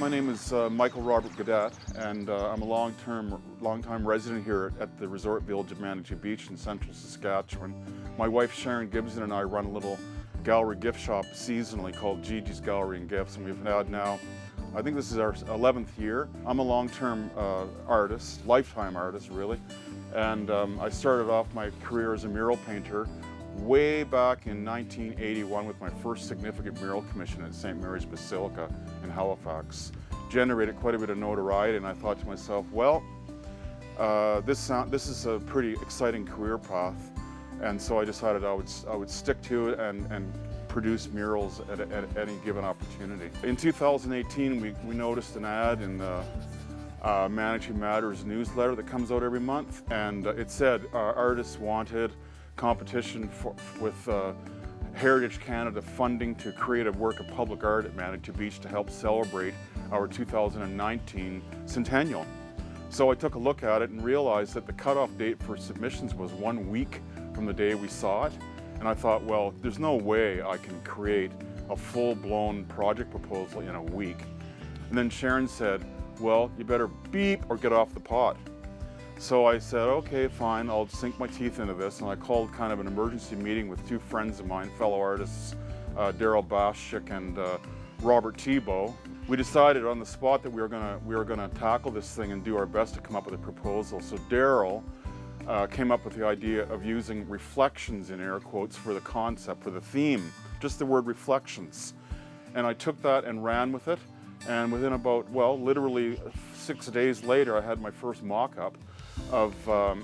my name is Michael Robert Gaudet, and I'm a long-time resident here at the resort village of Manitou Beach in central Saskatchewan. My wife Sharon Gibson and I run a little gallery gift shop seasonally called Gigi's Gallery and Gifts, and we've had now, I think this is our 11th year. I'm a long-term artist, lifetime artist really, and I started off my career as a mural painter way back in 1981 with my first significant mural commission at St. Mary's Basilica in Halifax. Generated quite a bit of notoriety, and I thought to myself, well, this is a pretty exciting career path, and so I decided I would stick to it and produce murals at any given opportunity. In 2018, we noticed an ad in the Manitou Matters newsletter that comes out every month, and it said artists wanted competition with Heritage Canada funding to create a work of public art at Manitou Beach to help celebrate our 2019 Centennial. So I took a look at it and realized that the cutoff date for submissions was 1 week from the day we saw it. And I thought, well, there's no way I can create a full-blown project proposal in a week. And then Sharon said, well, you better beep or get off the pot. So I said, okay, fine, I'll sink my teeth into this, and I called kind of an emergency meeting with two friends of mine, fellow artists, Darrell Baschak and Robert Thibault. We decided on the spot that we were gonna tackle this thing and do our best to come up with a proposal. So Darrell came up with the idea of using reflections in air quotes for the concept, for the theme, just the word reflections. And I took that and ran with it, and within about, well, literally 6 days later, I had my first mock-up of a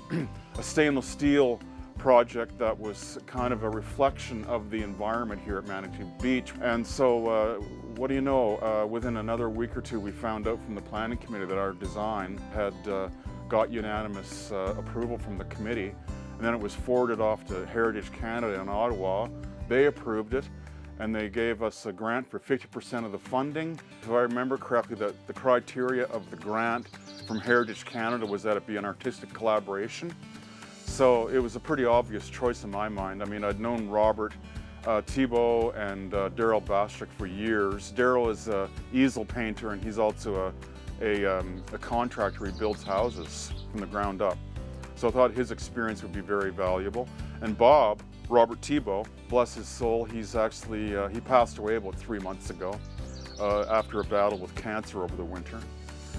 stainless steel project that was kind of a reflection of the environment here at Manitou Beach. And so what do you know, within another week or two we found out from the planning committee that our design had got unanimous approval from the committee, and then it was forwarded off to Heritage Canada in Ottawa. They approved it, and they gave us a grant for 50% of the funding. If I remember correctly, the criteria of the grant from Heritage Canada was that it be an artistic collaboration. So it was a pretty obvious choice in my mind. I mean, I'd known Robert Thibault and Darrell Baschak for years. Darrell is an easel painter, and he's also a contractor. He builds houses from the ground up. So I thought his experience would be very valuable. And Bob, Robert Thibault, bless his soul, he's actually, he passed away about 3 months ago after a battle with cancer over the winter.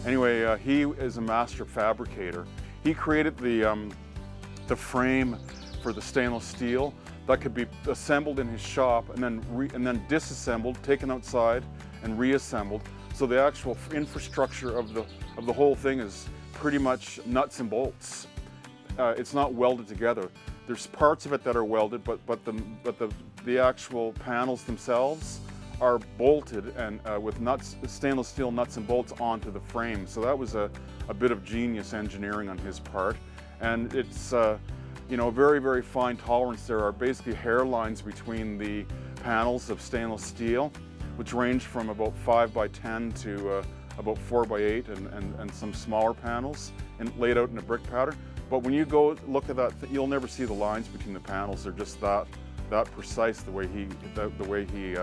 Anyway, he is a master fabricator. He created the frame for the stainless steel that could be assembled in his shop and then disassembled, taken outside and reassembled. So the actual infrastructure of the whole thing is pretty much nuts and bolts. It's not welded together. There's parts of it that are welded, but the actual panels themselves are bolted and with stainless steel nuts and bolts onto the frame. So that was a bit of genius engineering on his part. And it's you know, very, very fine tolerance. There are basically hairlines between the panels of stainless steel, which range from about 5 by 10 to about 4 by 8 and some smaller panels and laid out in a brick pattern. But when you go look at that, you'll never see the lines between the panels. They're just that precise the way he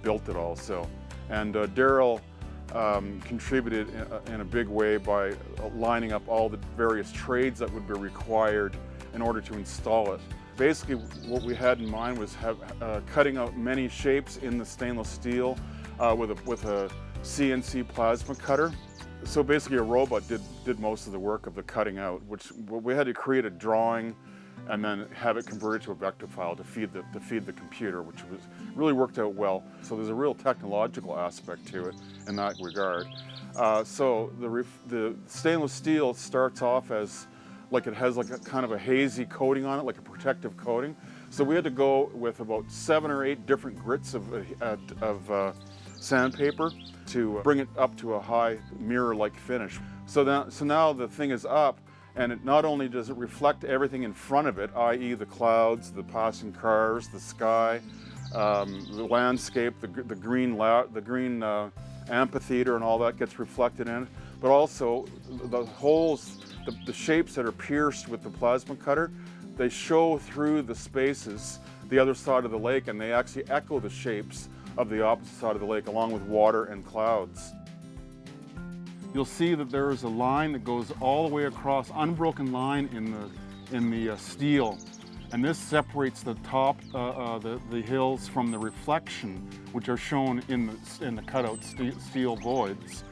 built it all. So, and Darrell contributed in a big way by lining up all the various trades that would be required in order to install it. Basically, what we had in mind was cutting out many shapes in the stainless steel with a CNC plasma cutter. So basically a robot did most of the work of the cutting out, which we had to create a drawing and then have it converted to a vector file to feed the computer, which really worked out well. So there's a real technological aspect to it in that regard. So the stainless steel starts off as like it has like a kind of a hazy coating on it, like a protective coating. So we had to go with about 7 or 8 different grits of sandpaper to bring it up to a high mirror-like finish. So now the thing is up, and it not only does it reflect everything in front of it, i.e. the clouds, the passing cars, the sky, the landscape, the green amphitheater and all that gets reflected in it, but also the holes, the shapes that are pierced with the plasma cutter, they show through the spaces the other side of the lake, and they actually echo the shapes of the opposite side of the lake along with water and clouds. you'll see that there is a line that goes all the way across, unbroken line in the steel. And this separates the top, the hills from the reflection, which are shown in the cutout steel voids.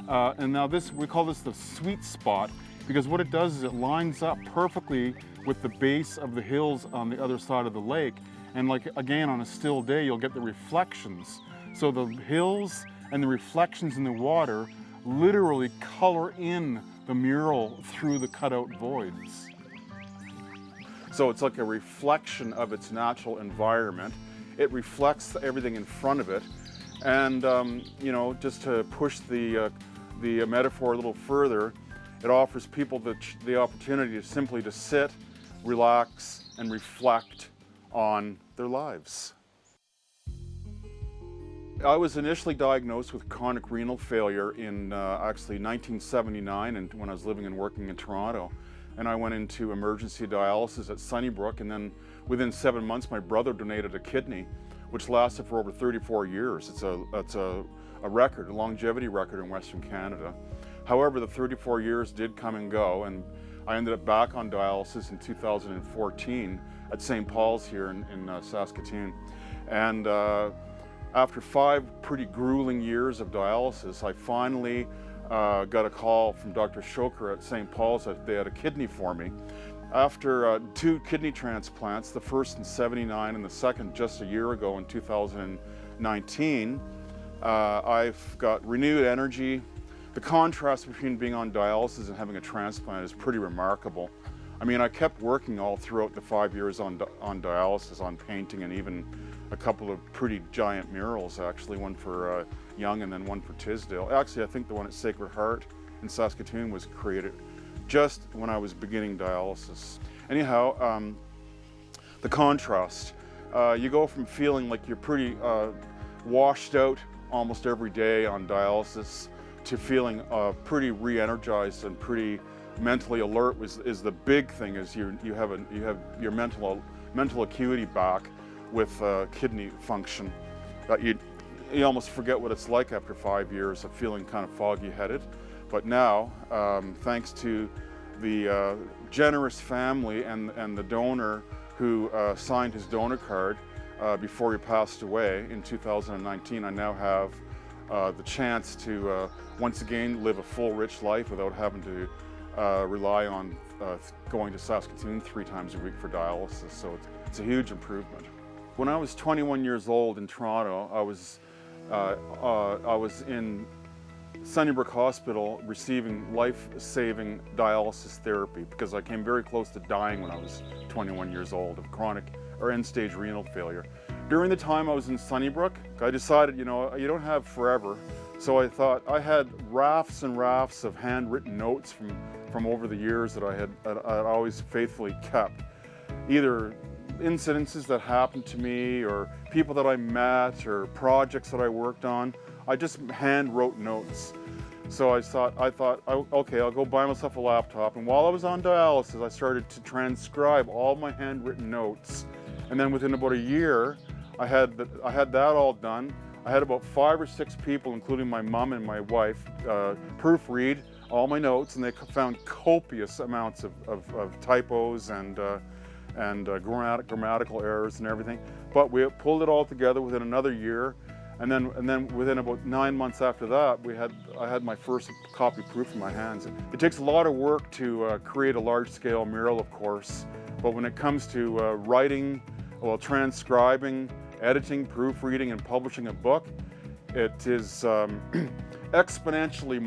And now we call this the sweet spot, because what it does is it lines up perfectly with the base of the hills on the other side of the lake. And like, again, on a still day, you'll get the reflections. So the hills and the reflections in the water literally color in the mural through the cutout voids. So it's like a reflection of its natural environment. It reflects everything in front of it. And you know, just to push the metaphor a little further, it offers people the opportunity to simply to sit, relax, and reflect on their lives. I was initially diagnosed with chronic renal failure in actually 1979, and when I was living and working in Toronto. And I went into emergency dialysis at Sunnybrook, and then within 7 months my brother donated a kidney, which lasted for over 34 years. It's a record, a longevity record in Western Canada. However, the 34 years did come and go, and I ended up back on dialysis in 2014 at St. Paul's here in Saskatoon. And after 5 pretty grueling years of dialysis, I finally got a call from Dr. Shoker at St. Paul's that they had a kidney for me. After 2 kidney transplants, the first in '79 and the second just a year ago in 2019, I've got renewed energy. The contrast between being on dialysis and having a transplant is pretty remarkable. I mean, I kept working all throughout the 5 years on dialysis, on painting, and even a couple of pretty giant murals, actually, one for Young and then one for Tisdale. Actually, I think the one at Sacred Heart in Saskatoon was created just when I was beginning dialysis. Anyhow, the contrast. You go from feeling like you're pretty washed out almost every day on dialysis to feeling pretty re-energized and pretty mentally alert is the big thing. Is you have your mental acuity back with kidney function. That you almost forget what it's like after 5 years of feeling kind of foggy-headed. But now, thanks to the generous family and the donor who signed his donor card before he passed away in 2019, I now have the chance to once again live a full, rich life without having to rely on going to Saskatoon 3 times a week for dialysis. So it's a huge improvement. When I was 21 years old in Toronto, I was in Sunnybrook Hospital receiving life-saving dialysis therapy because I came very close to dying when I was 21 years old of chronic or end-stage renal failure. During the time I was in Sunnybrook, I decided, you know, you don't have forever. So I thought I had rafts and rafts of handwritten notes from over the years that I'd always faithfully kept. Either incidences that happened to me or people that I met or projects that I worked on. I just hand wrote notes. So I thought, okay, I'll go buy myself a laptop. And while I was on dialysis, I started to transcribe all my handwritten notes. And then within about a year, I had that all done. I had about 5 or 6 people, including my mom and my wife, proofread all my notes, and they found copious amounts of typos and grammatical errors and everything. But we pulled it all together within another year, and then within about 9 months after that, I had my first copy proof in my hands. It takes a lot of work to create a large-scale mural, of course, but when it comes to writing, well, transcribing, editing, proofreading, and publishing a book, it is exponentially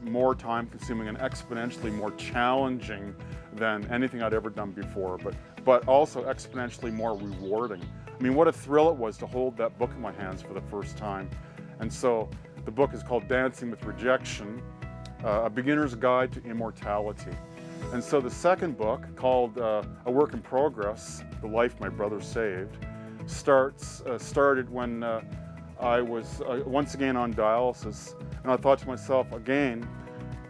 more time-consuming and exponentially more challenging than anything I'd ever done before, but also exponentially more rewarding. I mean, what a thrill it was to hold that book in my hands for the first time. And so the book is called Dancing with Rejection, A Beginner's Guide to Immortality. And so the second book, called A Work in Progress, The Life My Brother Saved, started when I was once again on dialysis. And I thought to myself, again,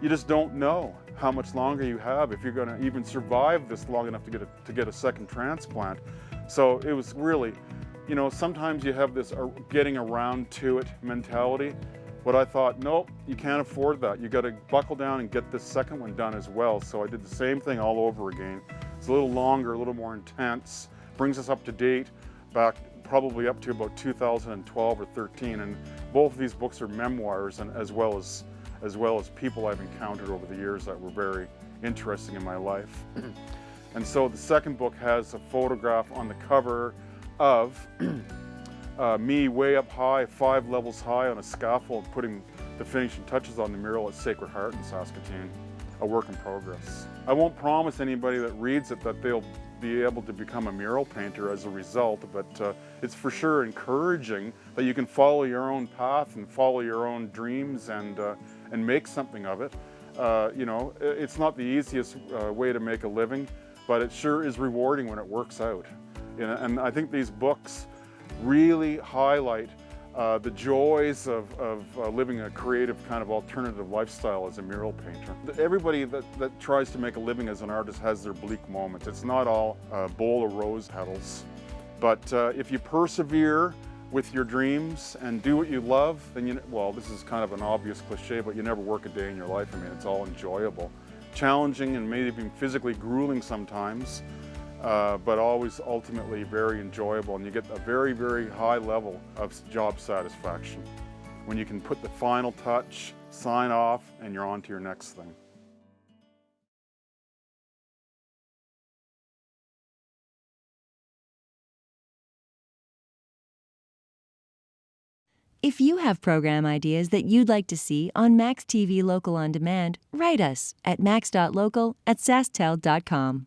you just don't know how much longer you have if you're going to even survive this long enough to get a second transplant. So it was really, you know, sometimes you have this getting around to it mentality, But I thought, nope, you can't afford that. You got to buckle down and get this second one done as well. So I did the same thing all over again. It's a little longer, a little more intense, brings us up to date, back probably up to about 2012 or 13. And both of these books are memoirs, and as well as people I've encountered over the years that were very interesting in my life. And so the second book has a photograph on the cover of me way up high, 5 levels high on a scaffold, putting the finishing touches on the mural at Sacred Heart in Saskatoon, a work in progress. I won't promise anybody that reads it that they'll be able to become a mural painter as a result, but it's for sure encouraging that you can follow your own path and follow your own dreams and make something of it. You know, it's not the easiest way to make a living, but it sure is rewarding when it works out. And I think these books really highlight the joys of living a creative kind of alternative lifestyle as a mural painter. Everybody that tries to make a living as an artist has their bleak moments. It's not all a bowl of rose petals. But if you persevere with your dreams and do what you love, then well, this is kind of an obvious cliche, but you never work a day in your life. I mean, it's all enjoyable. Challenging and maybe even physically grueling sometimes, but always ultimately very enjoyable, and you get a very, very high level of job satisfaction when you can put the final touch, sign off, and you're on to your next thing. If you have program ideas that you'd like to see on maxTV Local On Demand, write us at max.local@sasktel.com.